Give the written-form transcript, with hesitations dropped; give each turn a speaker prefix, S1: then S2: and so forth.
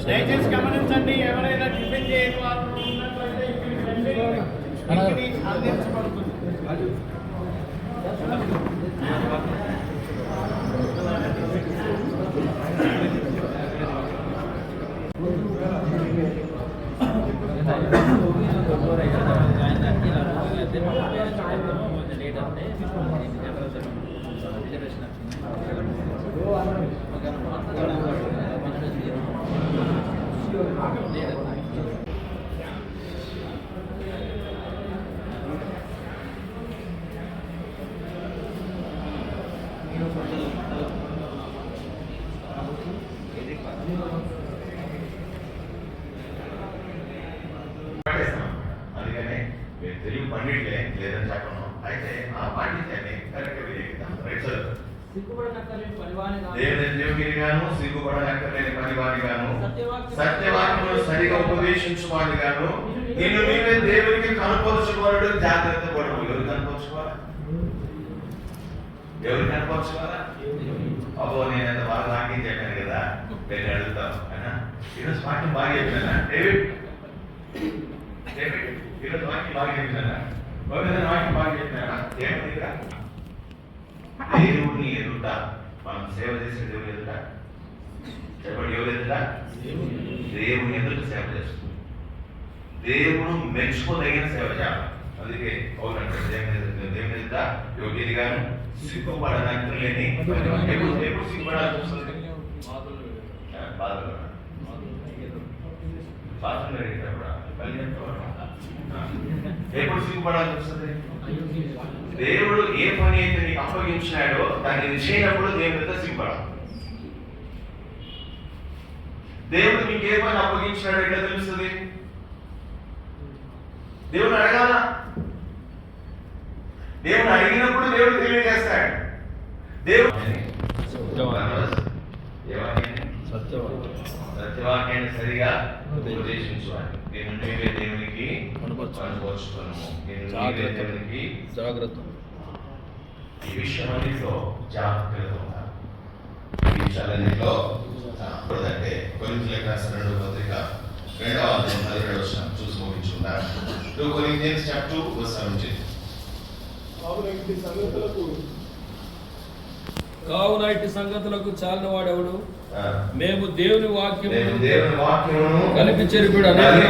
S1: దయచేసి గమనించండి. ఎవరైనా టిఫిన్ చేయని వారు ఉన్నట్లయితే ఇక్కడికి రండి. ఇంటికి అందించబడుతుంది.
S2: అందుకనే మీరు తెలుగు పండిట్లే లేదని చెప్పను. అయితే ఆ పాటించండి కరెక్ట్ రైట్ సార్. దేవుని గాను సిగ్గుపడనక్కర్లేని పనివాని గాను సత్యవాక్యమును సరిగా ఉపదేశించువాని గాను నిన్ను నీవే దేవునికి కనుపరుచుకోవడం జాగ్రత్త పడవు. ఎవరు కనుపరుచుకోవాలా? ఎవరు కనుపరుచుకోవాలా? అబ్బో నేను ఎంత బాగా వాక్యం చెప్పాను కదా, నేను అడుగుతాను అయినా ఈరోజు వాక్యం బాగా చెప్పినా డేవిడ్ ఈరోజు వాక్యం బాగా చెప్పినా వాక్యం బాగా చెప్పినా ఏమని ఇక్కడ దేవుని ఎదుట మనం సేవ చేసే దేవుని ఎదుట చెప్పండి. ఎవరు ఎదుట? దేవుని ఎదుట సేవ చేస్తుంది. దేవుడు మెచ్చుకోదగిన సేవ చేయాలి. అందుకే అవునంటే దేవుని ఎదుట యోగ్యది గాను సిగ్గుపడనక్కర్లేని ఎప్పుడు సిగ్గుపడాల్సి వస్తుంది? బాధలు ఎప్పుడు సిగ్గుపడాల్సి వస్తుంది? దేవుడు ఏ పని అయితే నీకు అప్పగించాడో దాన్ని చేయనప్పుడు దేవుడితో సిగ్గుపడాలి. దేవుడు నీకు ఏ పని అప్పగించాడో ఎట్లా తెలుస్తుంది? దేవుడు అడగాల. దేవుడు అడిగినప్పుడు దేవుడు తెలియజేస్తాడు. దేవుడు సత్యవాక్యాన్ని సరిగా ఉపదేశించాలి. నేను నీవే దేవునికి కనపరుచుకున్నాము. దేవునికి
S3: జాగ్రత్త.
S2: ఈ విషయంలో జాగ్రత్త ఉండాలి. ఈ విషయాలన్నింటిలో అంటే కొరింథీయులకు రాసిన 2వ పత్రిక 2వ అధ్యాయం 17వ వచనం చూసి ముగించుకుందాం. 2 Corinthians chapter 2 verse 17.
S3: కావున ఇట్టి సంగతులకు చాలిన వాడెవడు? మేము దేవుని వాక్యమును
S2: కలిపి
S3: చెరిపిడు అనేక